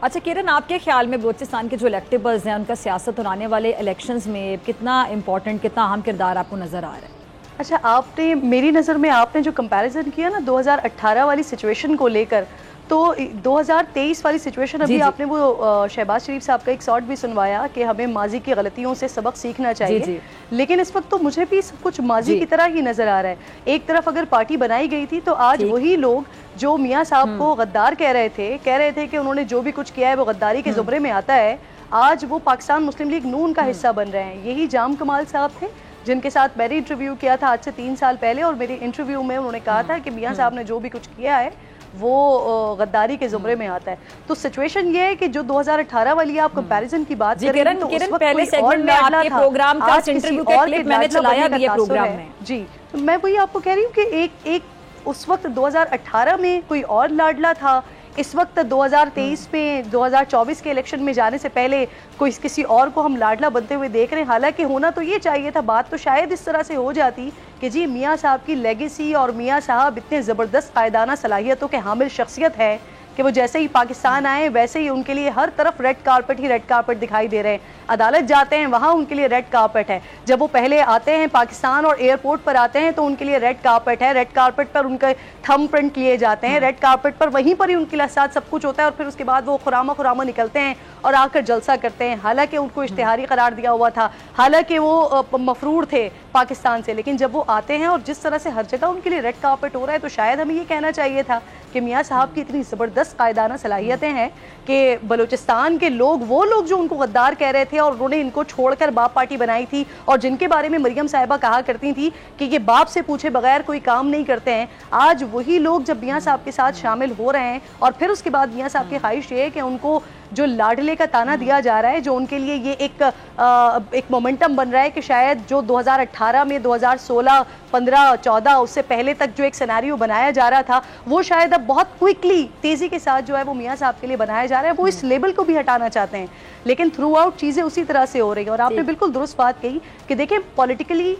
अच्छा किरण, आपके ख्याल में बलूचिस्तान के जो इलेक्टेबल्स हैं उनका सियासत और आने वाले इलेक्शंस में कितना इंपॉर्टेंट, कितना अहम किरदार आपको नज़र आ रहा है? अच्छा, आपने मेरी नज़र में आपने जो कंपैरिजन किया ना 2018 वाली सिचुएशन को लेकर, तो 2023 वाली सिचुएशन अभी आपने वो शहबाज शरीफ साहब का एक शॉर्ट भी सुनवाया कि हमें माजी की गलतियों से सबक सीखना चाहिए। लेकिन इस वक्त तो मुझे भी सब कुछ माजी की तरह ही नज़र आ रहा है। एक तरफ अगर पार्टी बनाई गई थी तो आज वही लोग जो मियाँ साहब को गद्दार कह रहे थे कि उन्होंने जो भी कुछ किया है वो गद्दारी के ज़ुमरे में आता है, आज वो पाकिस्तान मुस्लिम लीग नून का हिस्सा बन रहे हैं। यही जाम कमाल साहब थे जिनके साथ मैंने इंटरव्यू किया था आज से 3 साल पहले, और मेरे इंटरव्यू में उन्होंने कहा था कि मियाँ साहब ने जो भी कुछ किया है वो गद्दारी के ज़ुमरे में आता है। तो सिचुएशन ये है कि जो 2018 वाली आप कंपैरिजन की बात कर रहे हैं, तो उस वक्त पहले सेगमेंट में आपके प्रोग्राम का इंटरव्यू का क्लिप मैंने चलाया भी है प्रोग्राम में। जी, तो मैं वही आपको कह रही हूँ कि एक उस वक्त 2018 में कोई और लाडला था, इस वक्त 2023 में 2024 के इलेक्शन में जाने से पहले कोई किसी और को हम लाडला बनते हुए देख रहे हैं। हालांकि होना तो ये चाहिए था, बात तो शायद इस तरह से हो जाती कि जी मियाँ साहब की लेगेसी और मियाँ साहब इतने ज़बरदस्त कायदाना सलाहियतों के हामिल शख्सियत है कि वो जैसे ही पाकिस्तान आए वैसे ही उनके लिए हर तरफ रेड कारपेट दिखाई दे रहे हैं। अदालत जाते हैं वहाँ उनके लिए रेड कारपेट है। जब वो पहले आते हैं पाकिस्तान और एयरपोर्ट पर आते हैं तो उनके लिए रेड कारपेट है। रेड कारपेट पर उनके थंब प्रिंट लिए जाते हैं, रेड कारपेट पर वहीं पर ही उनके साथ सब कुछ होता है, और फिर उसके बाद वो खुरामा निकलते हैं और आकर जलसा करते हैं। हालांकि उनको इश्तिहारी करार दिया हुआ था, हालांकि वो मफरूर थे पाकिस्तान से, लेकिन जब वो आते हैं और जिस तरह से हर जगह उनके लिए रेड कार्पेट हो रहा है, तो शायद हमें ये कहना चाहिए था कि मियाँ साहब की इतनी ज़बरदस्त कायदाना सलाहियतें हैं कि बलूचिस्तान के लोग, वो लोग जो उनको गद्दार कह रहे थे और उन्होंने इनको छोड़कर बाप पार्टी बनाई थी, और जिनके बारे में मरियम साहिबा कहा करती थी कि ये बाप से पूछे बगैर कोई काम नहीं करते हैं, आज वही लोग जब मियाँ साहब के साथ शामिल हो रहे हैं, और फिर उसके बाद मियाँ साहब की ख्वाहिश ये है कि उनको जो लाडले का ताना दिया जा रहा है, जो उनके लिए ये एक मोमेंटम बन रहा है कि शायद जो 2018 में 2016, 15, 14 उससे पहले तक जो एक सिनेरियो बनाया जा रहा था, वो शायद अब बहुत क्विकली तेज़ी के साथ जो है वो मियाँ साहब के लिए बनाया जा रहा है। वो इस लेबल को भी हटाना चाहते हैं, लेकिन थ्रू आउट चीज़ें उसी तरह से हो रही हैं। और आपने बिल्कुल दुरुस्त बात कही कि देखें, पॉलिटिकली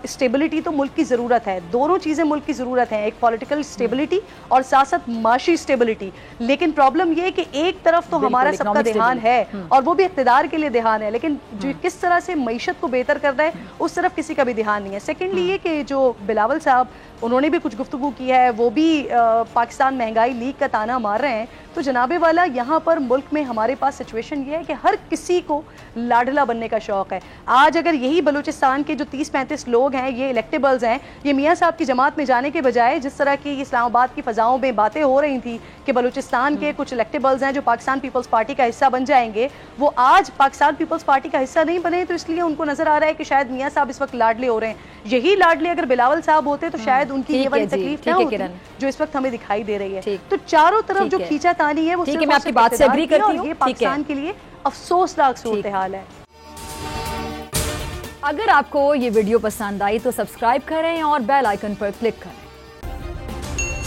स्टेबिलिटी तो मुल्क की ज़रूरत है, दोनों चीज़ें मुल्क की ज़रूरत है, एक पॉलिटिकल स्टेबिलिटी और साथ साथ माशी स्टेबिलिटी। लेकिन प्रॉब्लम ये है कि एक तरफ तो हमारा सबका ध्यान है और वो भी इक़्तिदार के लिए ध्यान है, लेकिन जो किस तरह से मईशत को बेहतर कर रहा है उस तरफ किसी का भी ध्यान नहीं है। सेकेंडली ये कि जो बिलावल साहब, उन्होंने भी कुछ गुफ्तगू की है, वो भी पाकिस्तान महंगाई लीग का ताना मार रहे हैं। तो जनाबे वाला, यहाँ पर मुल्क में हमारे पास सिचुएशन ये है कि हर किसी को लाडला बनने का शौक़ है। आज अगर यही बलूचिस्तान के जो 30-35 लोग हैं, ये इलेक्टेबल्स हैं, ये मियाँ साहब की जमात में जाने के बजाय जिस तरह की इस्लामाबाद की फ़ज़ाओं में बातें हो रही थी कि बलूचिस्तान के कुछ इलेक्टेबल्स हैं जो पाकिस्तान पीपल्स पार्टी का हिस्सा बन जाएंगे, वो आज पाकिस्तान पीपल्स पार्टी का हिस्सा नहीं बने, तो इसलिए उनको नज़र आ रहा है कि शायद मियाँ साहब इस वक्त लाडले हो रहे हैं। यही लाडले अगर बिलावल साहब होते तो शायद उनकी ये वाली तकलीफ ना होती जो इस वक्त हमें दिखाई दे रही है। तो चारों तरफ जो खींचातानी है वो सिर्फ मैं आपकी बात से एग्री करती हूं, ये पाकिस्तान के लिए अफसोसनाक सूरत हाल है। अगर आपको ये वीडियो पसंद आई तो सब्सक्राइब करें और बेल आइकन पर क्लिक करें।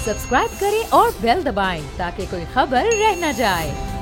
सब्सक्राइब करें और बेल दबाएं ताकि कोई खबर रह न जाए।